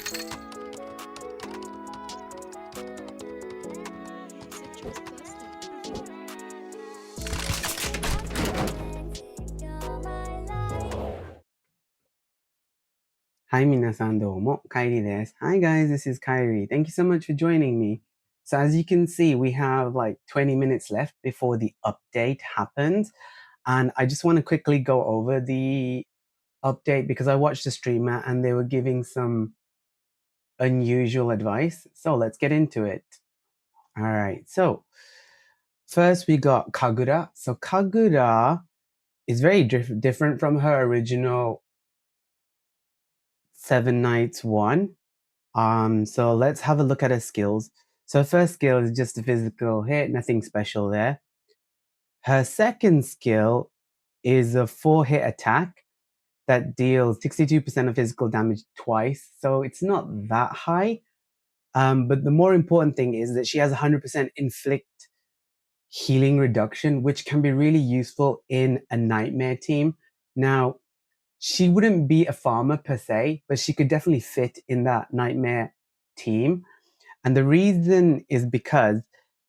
Hi, minasan doumo, Kairi desu. Hi guys, this is Kairi. Thank you so much for joining me. So as you can see, we have like 20 minutes left before the update happens. And I just want to quickly go over the update because I watched the streamer and they were giving some unusual advice. So let's get into it. All right. So first we got Kagura. So Kagura is very different from her original Se7en Knights one. So let's have a look at her skills. So her first skill is just a physical hit, nothing special there. Her second skill is a 4-hit attack that deals 62% of physical damage twice. So it's not that high. But the more important thing is that she has 100% inflict healing reduction, which can be really useful in a nightmare team. Now, she wouldn't be a farmer per se, but she could definitely fit in that nightmare team. And the reason is because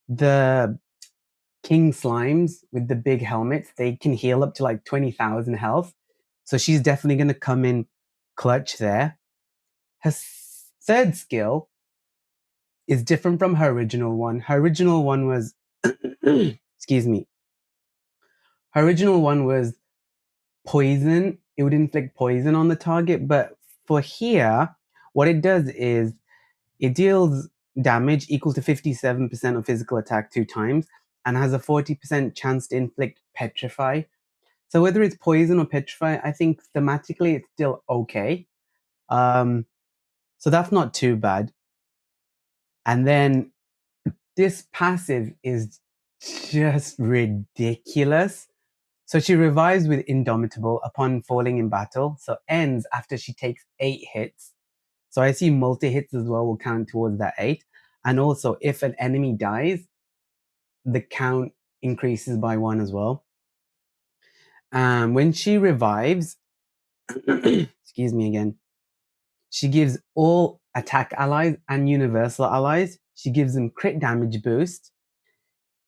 the king slimes with the big helmets, they can heal up to like 20,000 health. So she's definitely going to come in clutch there. Her third skill is different from her original one. Her original one was, excuse me. Her original one was poison. It would inflict poison on the target. But for here, what it does is it deals damage equal to 57% of physical attack 2 times and has a 40% chance to inflict petrify. So whether it's poison or petrify, I think thematically it's still okay. So that's not too bad. And then this passive is just ridiculous. So she revives with Indomitable upon falling in battle. So ends after she takes 8 hits. So I see multi-hits as well will count towards that 8. And also, if an enemy dies, the count increases by 1 as well. When she revives, excuse me again, she gives all attack allies and universal allies, she gives them crit damage boost.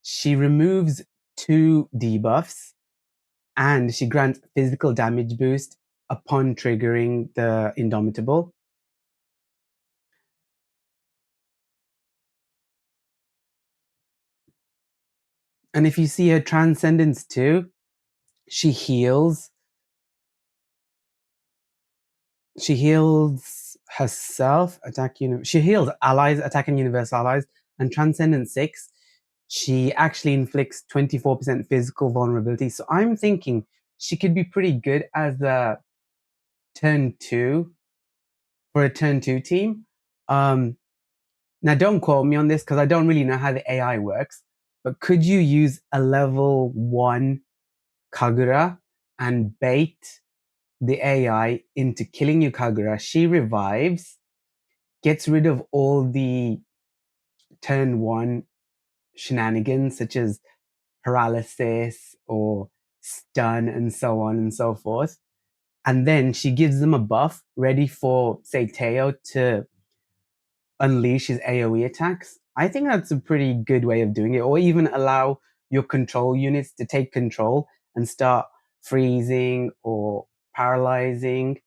She removes 2 debuffs, and she grants physical damage boost upon triggering the Indomitable. And if you see her Transcendence too, she heals herself, she heals allies, attacking universal allies, and Transcendence 6, she actually inflicts 24% physical vulnerability. So I'm thinking she could be pretty good as a turn 2 for a turn 2 team. Now don't quote me on this because I don't really know how the AI works, but could you use a level 1 Kagura and bait the AI into killing your Kagura? She revives, gets rid of all the turn 1 shenanigans such as paralysis or stun and so on and so forth. And then she gives them a buff ready for, say, Teo to unleash his AoE attacks. I think that's a pretty good way of doing it, or even allow your control units to take control and start freezing or paralyzing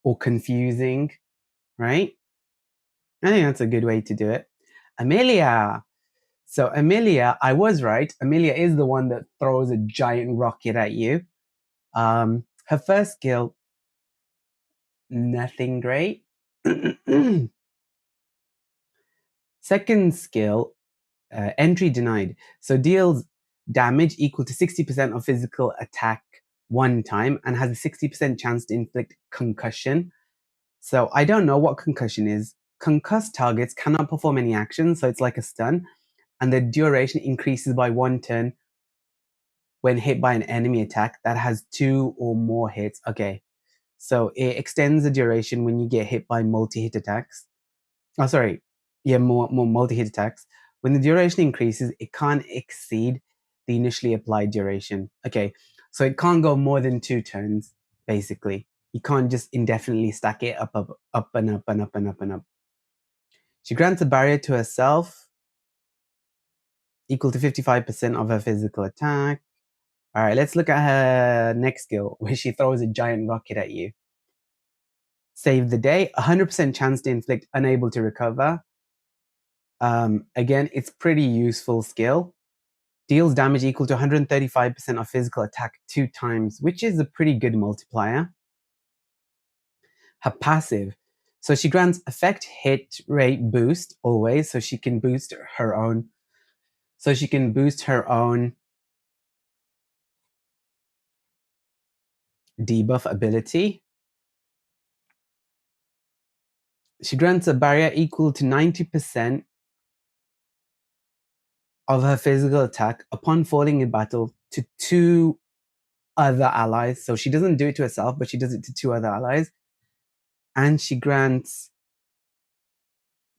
or confusing, right? I think that's a good way to do it. Amelia. So Amelia, I was right. Amelia is the one that throws a giant rocket at you. Her first skill, nothing great. Second skill, entry denied. So deals damage equal to 60% of physical attack 1 time and has a 60% chance to inflict concussion. So I don't know what concussion is. Concussed targets cannot perform any actions, so it's like a stun, and the duration increases by 1 turn when hit by an enemy attack that has 2 or more hits. Okay, so it extends the duration when you get hit by multi-hit attacks. Oh, sorry. Yeah, more multi-hit attacks. When the duration increases, it can't exceed the initially applied duration. Okay, so it can't go more than 2 turns, basically. You can't just indefinitely stack it up, and up, and up, and up, and up. She grants a barrier to herself equal to 55% of her physical attack. All right, let's look at her next skill, where she throws a giant rocket at you. Save the day, 100% chance to inflict, unable to recover. Again, it's pretty useful skill. Deals damage equal to 135% of physical attack 2 times, which is a pretty good multiplier. Her passive. So she grants effect hit rate boost always, so she can boost her own. So she can boost her own debuff ability. She grants a barrier equal to 90% of her physical attack upon falling in battle to 2 other allies. So she doesn't do it to herself, but she does it to 2 other allies. And she grants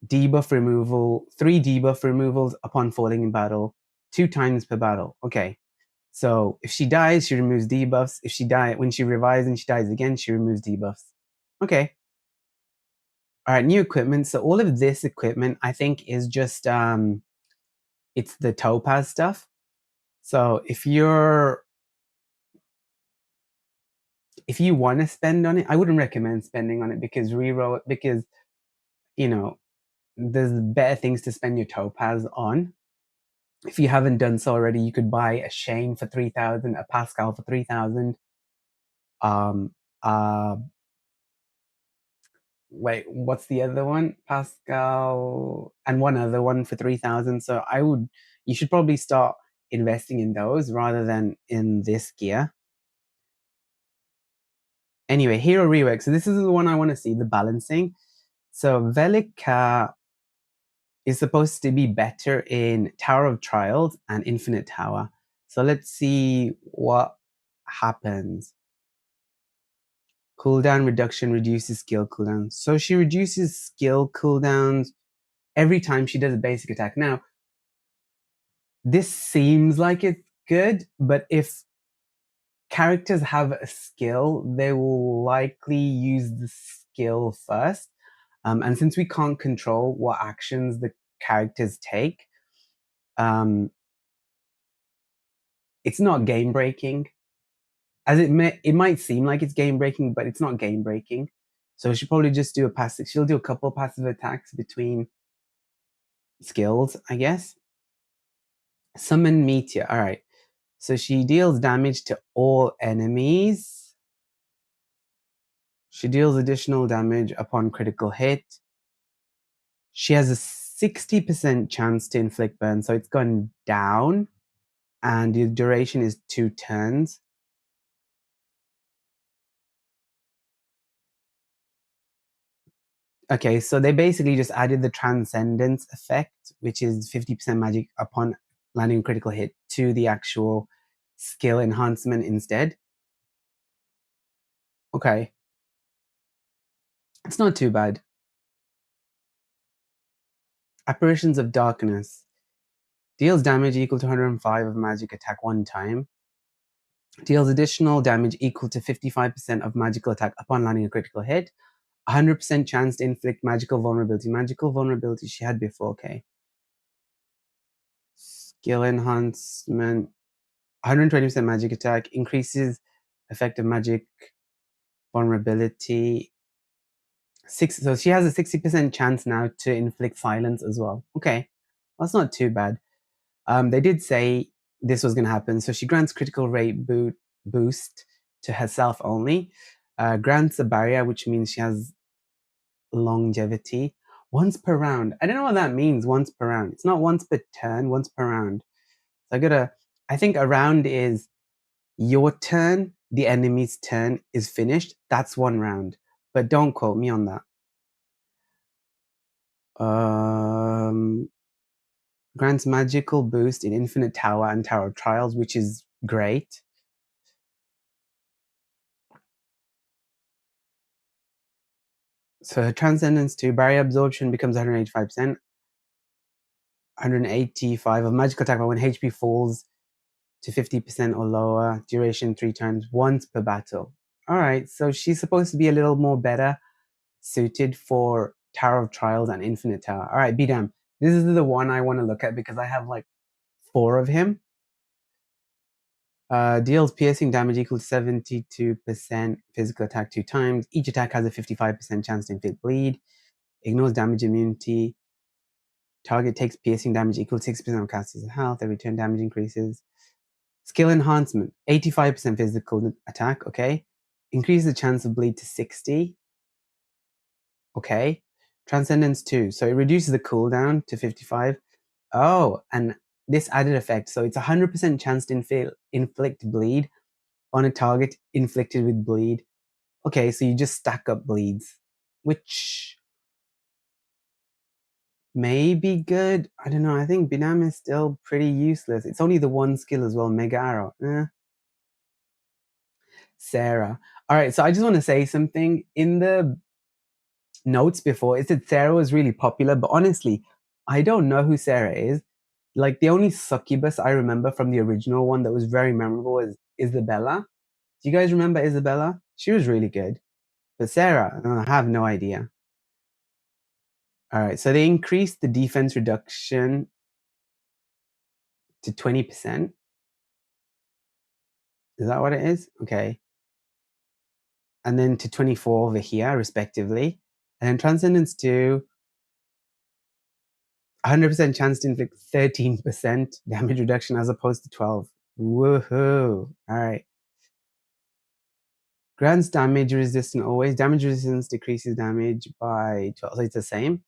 debuff removal, 3 debuff removals upon falling in battle, 2 times per battle. Okay. So if she dies, she removes debuffs. If she when she revives and she dies again, she removes debuffs. Okay. All right, new equipment. So all of this equipment, I think, is just it's the topaz stuff. So if you want to spend on it, I wouldn't recommend spending on it because you know, there's better things to spend your topaz on. If you haven't done so already, you could buy a Shane for 3,000, a Pascal for 3,000. Wait, what's the other one? Pascal and one other one for 3,000. So you should probably start investing in those rather than in this gear. Anyway, Hero Rework. So this is the one I want to see, the balancing. So Velika is supposed to be better in Tower of Trials and Infinite Tower. So let's see what happens. Cooldown reduction reduces skill cooldowns. So she reduces skill cooldowns every time she does a basic attack. Now, this seems like it's good, but if characters have a skill, they will likely use the skill first. And since we can't control what actions the characters take, it's not game breaking. As it might seem like it's game breaking, but it's not game breaking. So she'll probably just do a passive. She'll do a couple passive attacks between skills, I guess. Summon Meteor. All right. So she deals damage to all enemies. She deals additional damage upon critical hit. She has a 60% chance to inflict burn, so it's gone down. And the duration is 2 turns. Okay, so they basically just added the Transcendence effect, which is 50% magic upon landing a critical hit, to the actual skill enhancement instead. Okay. It's not too bad. Apparitions of Darkness. Deals damage equal to 105 of magic attack 1 time. Deals additional damage equal to 55% of magical attack upon landing a critical hit. 100% chance to inflict magical vulnerability. Magical vulnerability she had before, okay. Skill enhancement. 120% magic attack. Increases effective magic vulnerability. So she has a 60% chance now to inflict silence as well. Okay, that's not too bad. They did say this was going to happen. So she grants critical rate boost to herself only. Grants a barrier, which means she has longevity. Once per round. I don't know what that means, once per round. It's not once per turn, once per round. So I think a round is your turn, the enemy's turn is finished. That's 1 round. But don't quote me on that. Grants magical boost in Infinite Tower and Tower of Trials, which is great. So her Transcendence 2, barrier absorption becomes 185%. 185 of magical attack when HP falls to 50% or lower. Duration 3 turns, once per battle. All right, so she's supposed to be a little more better suited for Tower of Trials and Infinite Tower. All right, Bidam. This is the one I want to look at because I have like 4 of him. Deals piercing damage equal to 72% physical attack 2 times. Each attack has a 55% chance to inflict bleed. Ignores damage immunity. Target takes piercing damage equal to 6% of caster's health. Every turn damage increases. Skill enhancement, 85% physical attack, okay. Increase the chance of bleed to 60. Okay. Transcendence 2. So it reduces the cooldown to 55. Oh, and this added effect. So it's 100% chance to inflict bleed on a target inflicted with bleed. Okay, so you just stack up bleeds, which may be good. I don't know. I think Binam is still pretty useless. It's only the one skill as well, Mega Arrow. Sarah. All right, so I just want to say something. In the notes before, it said Sarah was really popular, but honestly, I don't know who Sarah is. Like, the only succubus I remember from the original one that was very memorable was Isabella. Do you guys remember Isabella? She was really good. But Sarah, I have no idea. All right, so they increased the defense reduction to 20%. Is that what it is? Okay. And then to 24 over here, respectively. And then Transcendence 2, 100% chance to inflict 13% damage reduction as opposed to 12. Woohoo. All right. Grants damage resistance always. Damage resistance decreases damage by 12. So it's the same.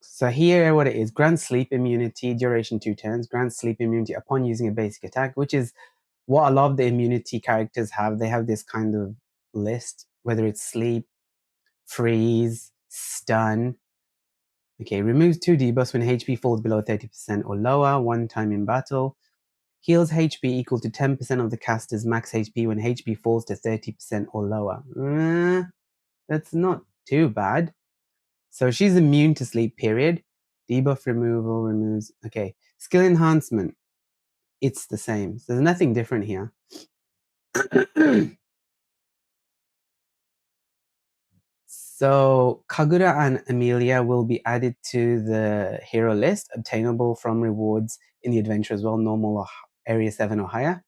So here what it is. Grants sleep immunity, duration 2 turns. Grants sleep immunity upon using a basic attack, which is what a lot of the immunity characters have. They have this kind of list, whether it's sleep, freeze, stun. Okay, removes 2 debuffs when HP falls below 30% or lower, 1 time in battle. Heals HP equal to 10% of the caster's max HP when HP falls to 30% or lower. That's not too bad. So she's immune to sleep, period. Debuff removal removes... Okay. Skill enhancement. It's the same. So there's nothing different here. So Kagura and Amelia will be added to the hero list, obtainable from rewards in the adventure as well, normal or area 7 or higher.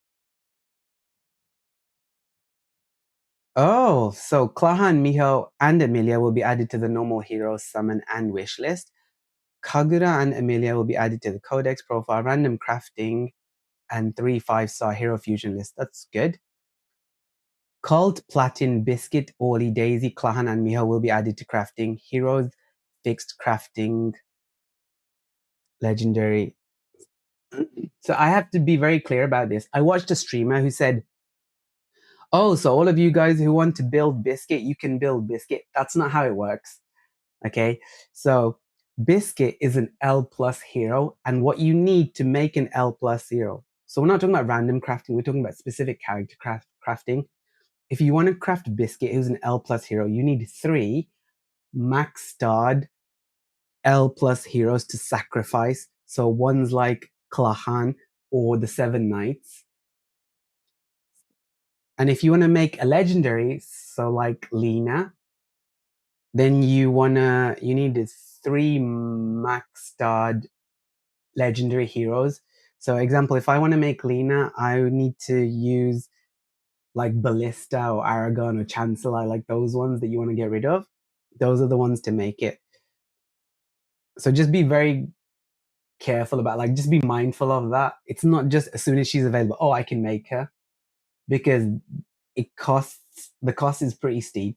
Oh, so Klahan, Miho, and Amelia will be added to the normal hero, summon, and wish list. Kagura and Amelia will be added to the codex profile, random crafting, and 3 5-star hero fusion list. That's good. Cult, Platin, Biscuit, Orly, Daisy, Klahan, and Miho will be added to crafting. Heroes, fixed crafting, legendary. So I have to be very clear about this. I watched a streamer who said, oh, so all of you guys who want to build Biscuit, you can build Biscuit. That's not how it works. Okay, so Biscuit is an L plus hero, and what you need to make an L plus hero. So we're not talking about random crafting, we're talking about specific character crafting. If you want to craft Biscuit, who's an L plus hero, you need 3 max starred L plus heroes to sacrifice. So ones like Klahan or the 7 Knights. And if you want to make a legendary, so like Lena, then you need 3 max starred legendary heroes. So example, if I want to make Lena, I would need to use like Ballista or Aragon or Chancellor, like those ones that you want to get rid of. Those are the ones to make it. So just be very careful about, like, just be mindful of that. It's not just as soon as she's available, oh, I can make her, because the cost is pretty steep.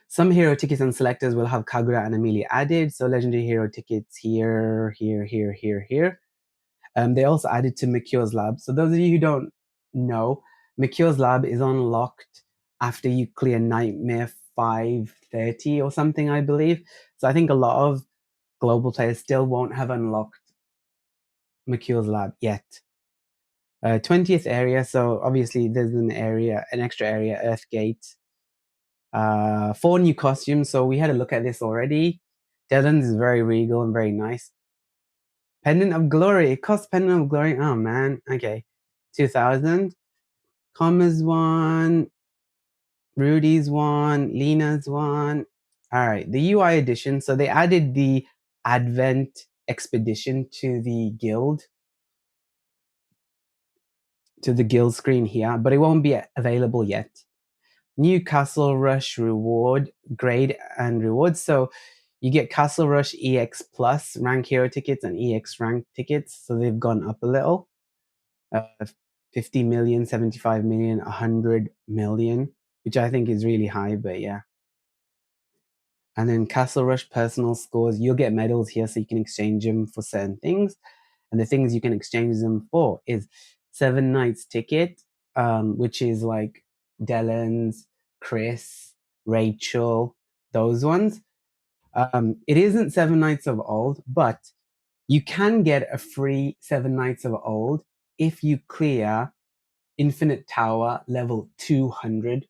Some hero tickets and selectors will have Kagura and Amelia added. So legendary hero tickets here, here, here, here, here. They also added to Makure's lab. So those of you who don't know, Makure's lab is unlocked after you clear Nightmare 530 or something, I believe. So I think a lot of global players still won't have unlocked Makure's lab yet. 20th area, so obviously there's an extra area, Earthgate. 4 new costumes, so we had a look at this already. Dylan's is very regal and very nice. Pendant of Glory, it costs Pendant of Glory, oh man, okay. 2,000. Comma's one, Rudy's one, Lena's one. All right, the UI edition. So they added the Advent Expedition to the guild screen here, but it won't be available yet. New Castle Rush reward, grade and rewards. So you get Castle Rush EX Plus rank hero tickets and EX rank tickets. So they've gone up a little. 50 million, 75 million, 100 million, which I think is really high, but yeah. And then Castle Rush personal scores, you'll get medals here so you can exchange them for certain things. And the things you can exchange them for is Se7en Knights ticket, which is like Dylan's, Chris, Rachel, those ones. It isn't Se7en Knights of Old, but you can get a free Se7en Knights of Old if you clear Infinite Tower level 200.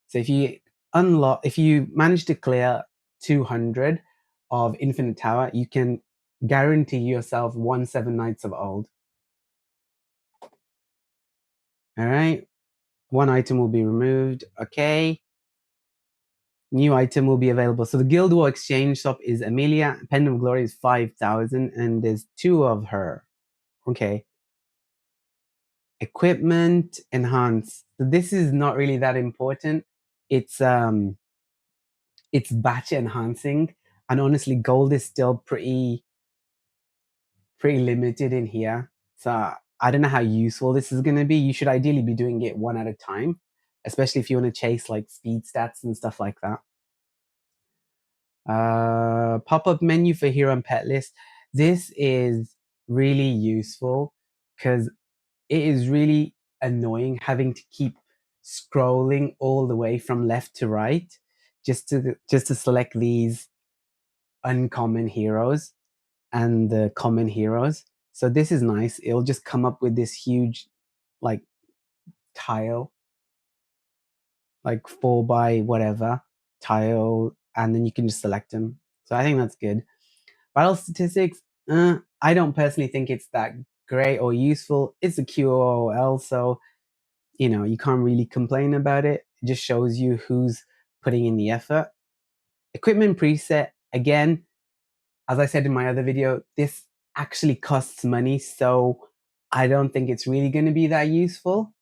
So if you manage to clear 200 of Infinite Tower, you can guarantee yourself one Se7en Knights of Old. All right. One item will be removed. Okay. New item will be available. So the Guild War Exchange shop is Amelia. Pendant of Glory is 5,000 and there's 2 of her. Okay. Equipment enhanced. So this is not really that important. It's batch enhancing, and honestly gold is still pretty limited in here, so I don't know how useful this is going to be. You should ideally be doing it one at a time, especially if you want to chase like speed stats and stuff like that. Pop-up menu for hero and pet list. This is really useful because it is really annoying having to keep scrolling all the way from left to right just to select these uncommon heroes and the common heroes. So this is nice. It'll just come up with this huge like tile, like 4 by whatever tile, and then you can just select them. So I think that's good. Battle statistics, I don't personally think it's that great or useful. It's a QOL, so you can't really complain about it. It just shows you who's putting in the effort. Equipment preset, again, as I said in my other video, this actually costs money, so I don't think it's really going to be that useful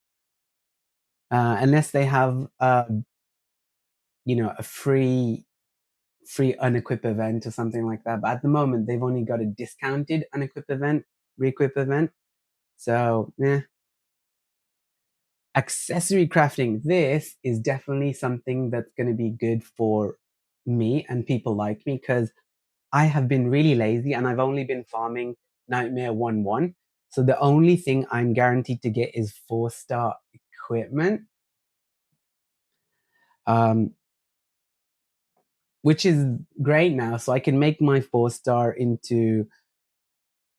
unless they have a free unequip event or something like that. But at the moment, they've only got a discounted unequip event, re-equip event. So, yeah. Accessory crafting. This is definitely something that's going to be good for me and people like me because I have been really lazy and I've only been farming Nightmare 1-1. So the only thing I'm guaranteed to get is 4-star equipment, which is great now. So I can make my 4-star into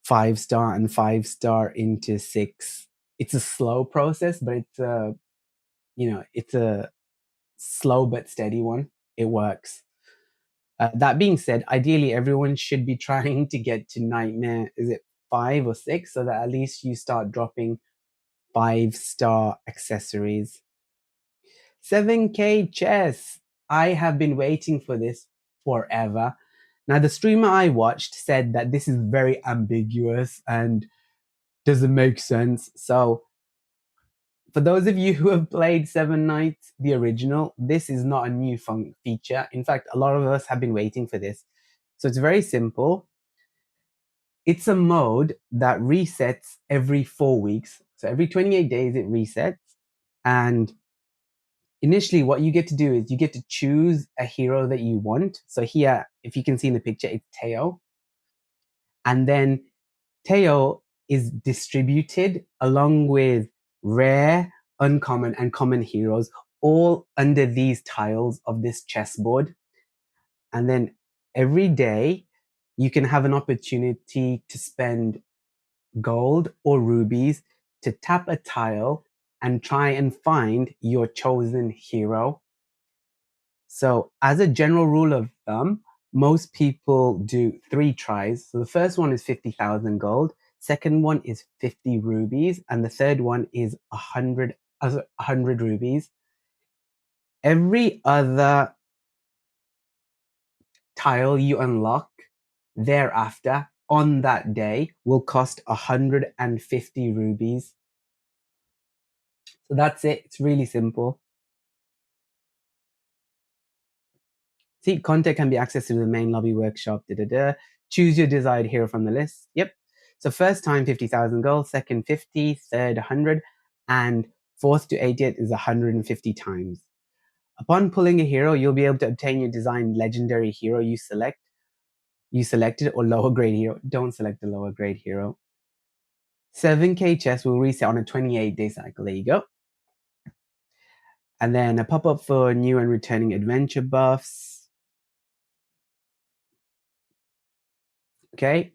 5-star and 5-star into 6. It's a slow process, but it's a slow but steady one. It works. That being said, ideally everyone should be trying to get to Nightmare, is it 5 or 6, so that at least you start dropping 5-star accessories. 7K chess. I have been waiting for this forever. Now, the streamer I watched said that this is very ambiguous and doesn't make sense. So, for those of you who have played Se7en Knights, the original, this is not a new feature. In fact, a lot of us have been waiting for this. So it's very simple. It's a mode that resets every 4 weeks. So every 28 days it resets. And initially what you get to do is you get to choose a hero that you want. So here, if you can see in the picture, it's Teo. And then Teo is distributed along with rare, uncommon, and common heroes, all under these tiles of this chessboard. And then every day, you can have an opportunity to spend gold or rubies to tap a tile and try and find your chosen hero. So, as a general rule of thumb, most people do 3 tries. So the first one is 50,000 gold, second one is 50 rubies, and the third one is 100 as 100 rubies. Every other tile you unlock thereafter on that day will cost 150 rubies. So that's it. It's really simple. See, content can be accessed through the main lobby workshop. Choose your desired hero from the list. Yep. So first time 50,000 gold, second 50, third 100, and fourth to 80th is 150 times. Upon pulling a hero, you'll be able to obtain your designed legendary hero you selected, or lower grade hero. Don't select a lower grade hero. 7k chest will reset on a 28-day cycle. There you go. And then a pop-up for new and returning adventure buffs. Okay.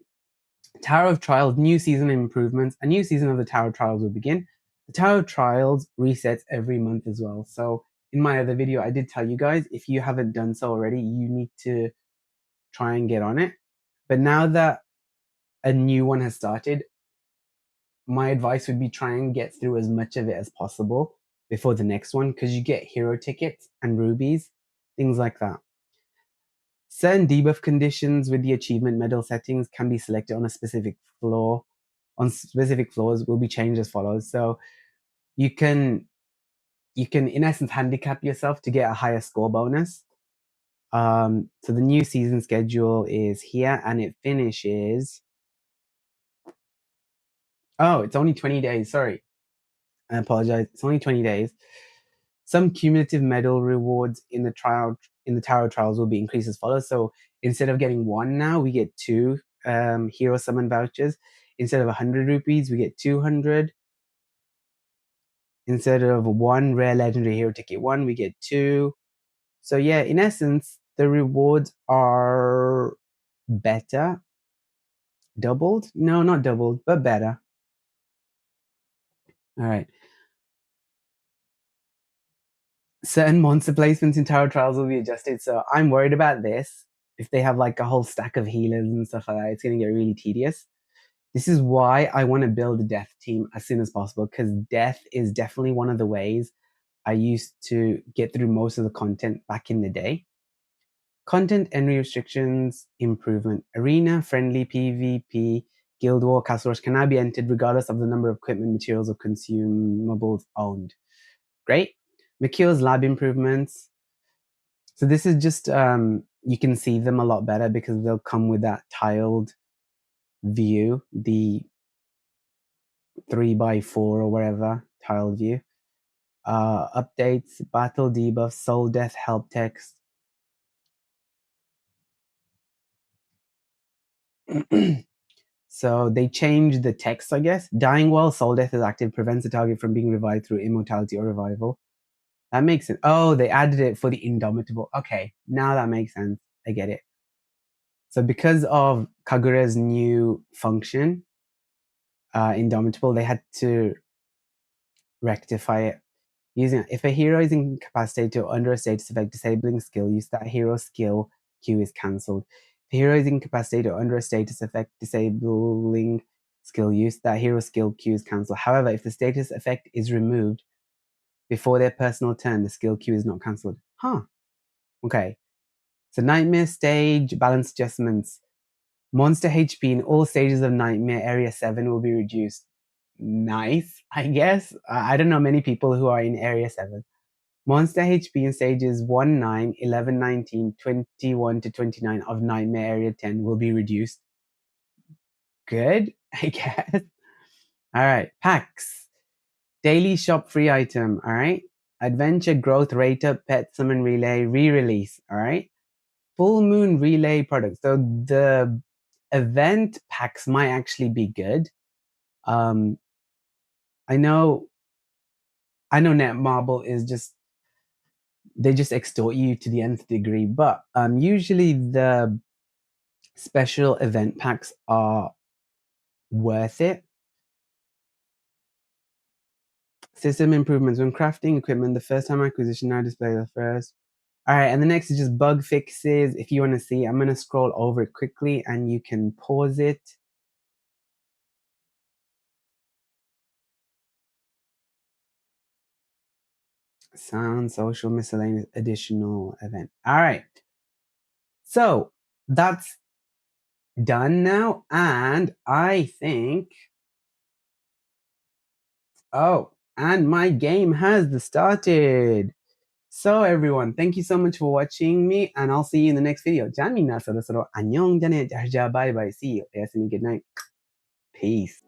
Tower of Trials, new season improvements. A new season of the Tower of Trials will begin. The Tower of Trials resets every month as well. So in my other video, I did tell you guys, if you haven't done so already, you need to try and get on it. But now that a new one has started, my advice would be try and get through as much of it as possible before the next one, because you get hero tickets and rubies, things like that. Certain debuff conditions with the achievement medal settings can be selected on a specific floor. On specific floors will be changed as follows. So you can in essence handicap yourself to get a higher score bonus. So the new season schedule is here and it finishes. Oh, it's only 20 days. Sorry. I apologize. It's only 20 days. Some cumulative medal rewards in the Tower Trials will be increased as follows. So instead of getting one now, we get 2 hero summon vouchers. Instead of 100 rupees, we get 200. Instead of 1 rare legendary hero ticket 1, we get 2. So yeah, in essence, the rewards are better. Doubled? No, not doubled, but better. All right. Certain monster placements in Tower Trials will be adjusted. So I'm worried about this. If they have like a whole stack of healers and stuff like that, it's going to get really tedious. This is why I want to build a death team as soon as possible, because death is definitely one of the ways I used to get through most of the content back in the day. Content and restrictions improvement. Arena, friendly, PvP, Guild War, Castle Rush can now be entered regardless of the number of equipment, materials, or consumables owned. Great. Mikio's lab improvements. So this is just, you can see them a lot better because they'll come with that tiled view, the 3x4 or whatever tiled view. Updates, battle debuff, soul death, help text. So they changed the text, I guess. Dying while soul death is active prevents the target from being revived through immortality or revival. That makes sense. Oh, they added it for the indomitable. Okay, now that makes sense. I get it. So because of Kagura's new function, indomitable, they had to rectify it. If a hero is incapacitated or under a status effect disabling skill use, that hero skill queue is cancelled. If a hero is incapacitated or under a status effect disabling skill use, that hero skill queue is cancelled. However, if the status effect is removed before their personal turn, the skill queue is not cancelled. Huh. Okay. So Nightmare stage balance adjustments. Monster HP in all stages of Nightmare Area 7 will be reduced. Nice, I guess. I don't know many people who are in Area 7. Monster HP in stages 1, 9, 11, 19, 21 to 29 of Nightmare Area 10 will be reduced. Good, I guess. All right, packs. Daily shop free item, all right? Adventure Growth Rate Up Pet Summon Relay re-release, all right? Full Moon Relay product. So the event packs might actually be good. I know Netmarble is just, they just extort you to the nth degree, but usually the special event packs are worth it. System improvements when crafting equipment, the first time acquisition now display the first. All right, and the next is just bug fixes. If you want to see, I'm going to scroll over it quickly and you can pause it. Sound, social, miscellaneous, additional event. All right. So that's done now. And I think, oh, and my game has started. So everyone, thank you so much for watching me, and I'll see you in the next video. じゃあみんなそろそろ안녕じゃね。じゃあバイバイ。See you. おやすみ. Good night. Peace.